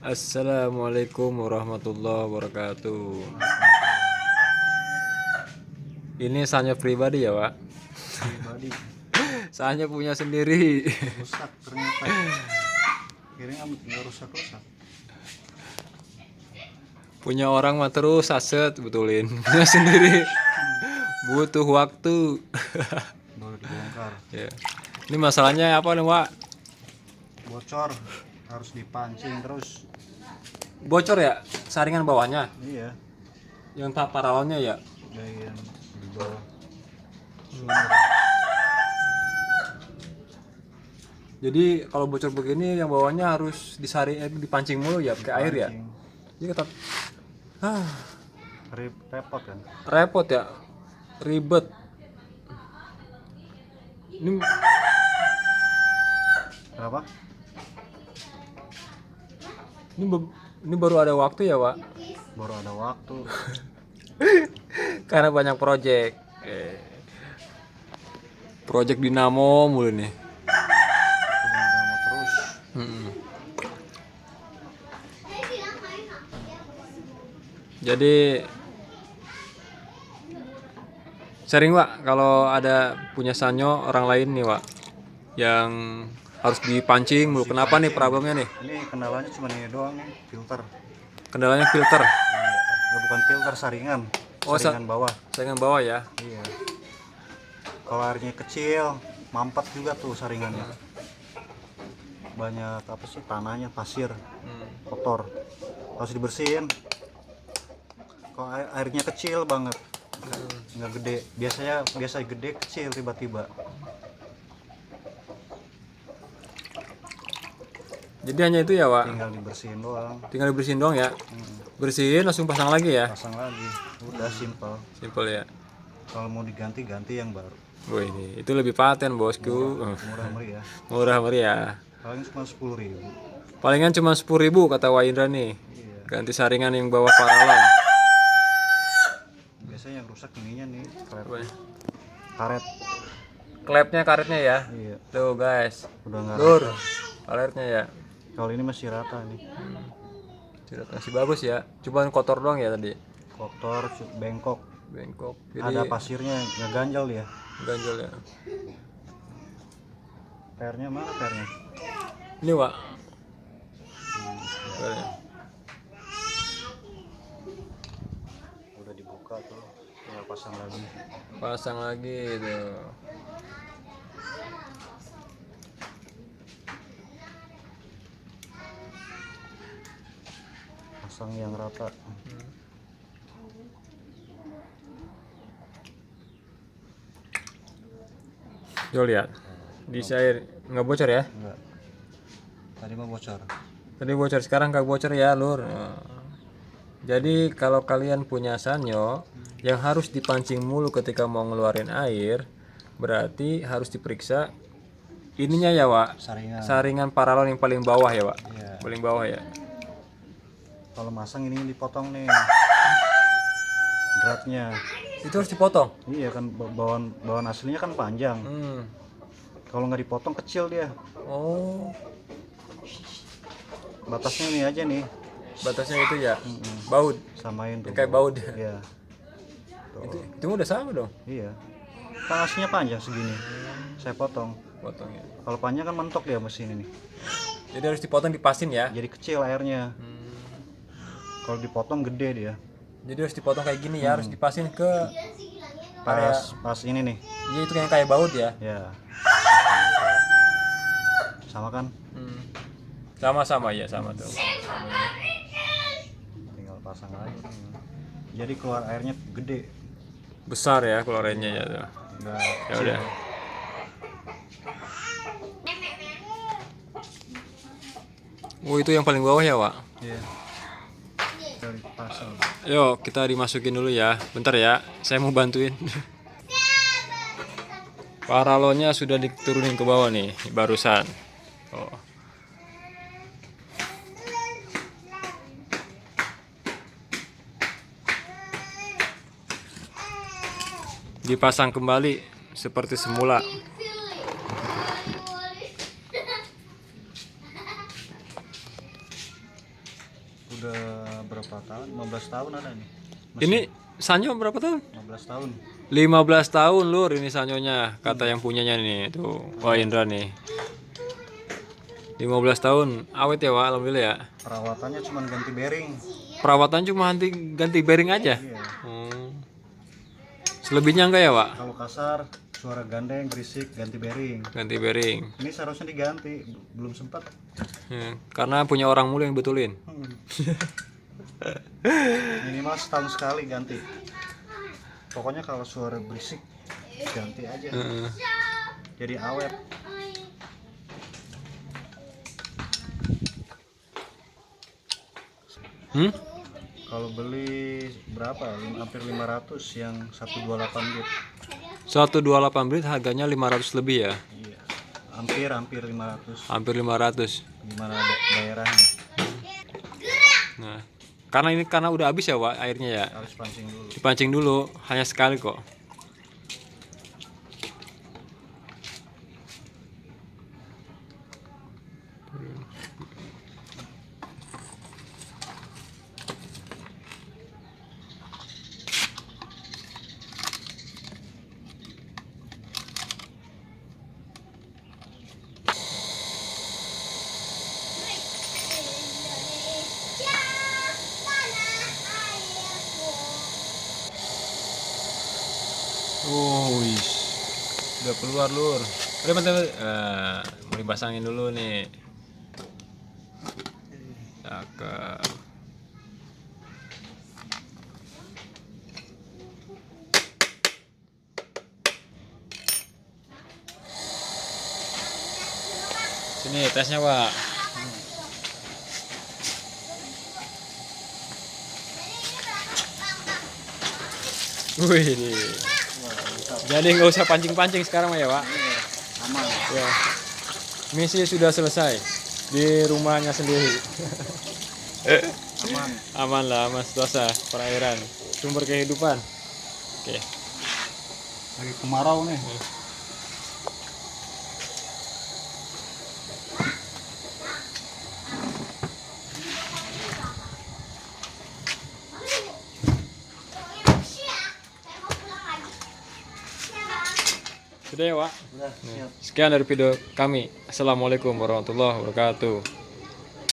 Assalamualaikum warahmatullahi wabarakatuh. Ini sanyo pribadi ya, Pak? Pribadi Sanyo punya sendiri. rusak ternyata. Kirain nggak rusak. Punya orang mah terus saset betulin. Punya sendiri. Butuh waktu. Baru dibongkar. Ya. Ini masalahnya apa nih, Pak? Bocor, harus dipancing terus. Bocor ya saringan bawahnya. Iya, Yang tak paralelnya ya. dari yang di bawah. Jadi kalau bocor begini yang bawahnya harus dipancing mulu ya pakai air ya. Pancing. Jadi kata Repot kan. repot ya. Ribet. Ini Kenapa? ini baru ada waktu ya, Pak? Baru ada waktu. Karena banyak proyek. Proyek dinamo mulu nih. Sudah mau terus. Mm-mm. Jadi sering, Pak, kalau ada punya sanyo orang lain nih, Pak, yang harus dipancing mulu. Kenapa nih problemnya nih? Ini kendalanya cuma ini doang nih, filter. Kendalanya filter. Iya, bukan filter, saringan. Oh, Saringan bawah. Saringan bawah ya. Iya. Kalau airnya kecil, mampet juga tuh saringannya. Banyak apa sih, tanahnya pasir, kotor, harus dibersihin. Kalau airnya kecil banget, nggak gede, biasa gede kecil tiba-tiba. Jadi hanya itu ya, Pak. Tinggal dibersihin doang. Tinggal dibersihin doang ya. Bersihin langsung pasang lagi ya. Pasang lagi, udah simple. Simpel ya. Kalau mau diganti yang baru. Wah, ini itu lebih paten, bosku. Murah meriah, Murah meriah. paling cuma 10.000. Palingan cuma 10.000 kata Wah Indra nih. Iya. Ganti saringan yang bawah paralon. Biasanya yang rusak ininya nih, Wah. karet. Klepnya, karetnya ya. Iya, Tuh, guys. udah nggak Lur, rata. karetnya ya. Kalau ini masih rata nih, Tidak masih bagus ya. Cuman kotor doang ya tadi. kotor, bengkok. Bengkok. Ada Jadi pasirnya, nggak ganjal dia. ganjel ya. Pernya mana pernya? Ini, Pak. Pernya. Udah dibuka tuh, tinggal pasang lagi. Pasang lagi tuh. Pasang yang rata. Yo lihat. Di air nggak bocor ya? Enggak, tadi mah bocor. Tadi bocor, sekarang nggak bocor ya, Lur. Nah. Jadi kalau kalian punya sanyo yang harus dipancing mulu ketika mau ngeluarin air, berarti harus diperiksa ininya ya, Pak. Saringan. Saringan paralon yang paling bawah ya, Pak. Iya. Paling bawah ya. Kalau masang ini dipotong nih, dratnya. Itu harus dipotong. Iya kan, bawaan aslinya kan panjang. Kalau nggak dipotong kecil dia. Oh, Batasnya ini aja nih, batasnya itu ya. Baut. samain tuh. Yang kayak baut. Iya. Itu udah sama dong. Iya. Kan aslinya panjang segini. Saya potong. Potongnya. Kalau panjang kan mentok dia mesin ini. Jadi harus dipotong, dipasin ya. Jadi kecil airnya. Kalau dipotong gede dia. Jadi harus dipotong kayak gini ya, harus dipasin ke Pas ini nih. iya itu yang kayak baut ya. Ya. Sama kan? Sama-sama ya, sama tuh. Tinggal pasang lagi. Jadi keluar airnya gede. Besar ya keluarannya ya tuh. Enggak. Ya udah. Oh, itu yang paling bawah ya, Pak. Iya. Dari pasang. Yuk, kita dimasukin dulu ya. Bentar ya, saya mau bantuin. Paralonnya sudah diturunin ke bawah nih, barusan. Oh. Dipasang kembali seperti semula. udah berapa tahun? 15 tahun ada nih. Ini sanyo berapa tahun? 15 tahun. 15 tahun lur ini sanyonya, kata yang punyanya nih. Tuh, Wak Indra nih. 15 tahun, awet ya Wak, alhamdulillah ya. Perawatannya cuma ganti bearing. Perawatan cuma ganti bearing aja. Iya. Selebihnya enggak ya Wak? Kalau kasar, suara gandeng, berisik, ganti bearing. Ganti bearing. Ini seharusnya diganti, belum sempat. Karena punya orang mulu yang betulin. Minimal setahun sekali ganti. Pokoknya kalau suara berisik ganti aja. Jadi awet. Kalau beli berapa? Hampir 500 yang 128 bit. 128 bit harganya 500 lebih ya. Iya. Hampir 500. Hampir 500. Gimana daerahnya? Nah, karena udah habis ya Wak airnya ya. Harus pancing dulu. Dipancing dulu, hanya sekali kok. Oh, wis. Udah keluar lur. Udah bentar, mau dipasangin dulu nih. Cakep. Sini tesnya Pak. Wih, nih. Jadi nggak usah pancing-pancing sekarang ya Pak. Aman. Ya. Misi sudah selesai di rumahnya sendiri. Aman. Aman lah, aman sentosa, perairan, sumber kehidupan. Oke. Lagi kemarau nih. Sudah ya Pak. Udah, siap. Sekian dari video kami. Assalamualaikum warahmatullahi wabarakatuh.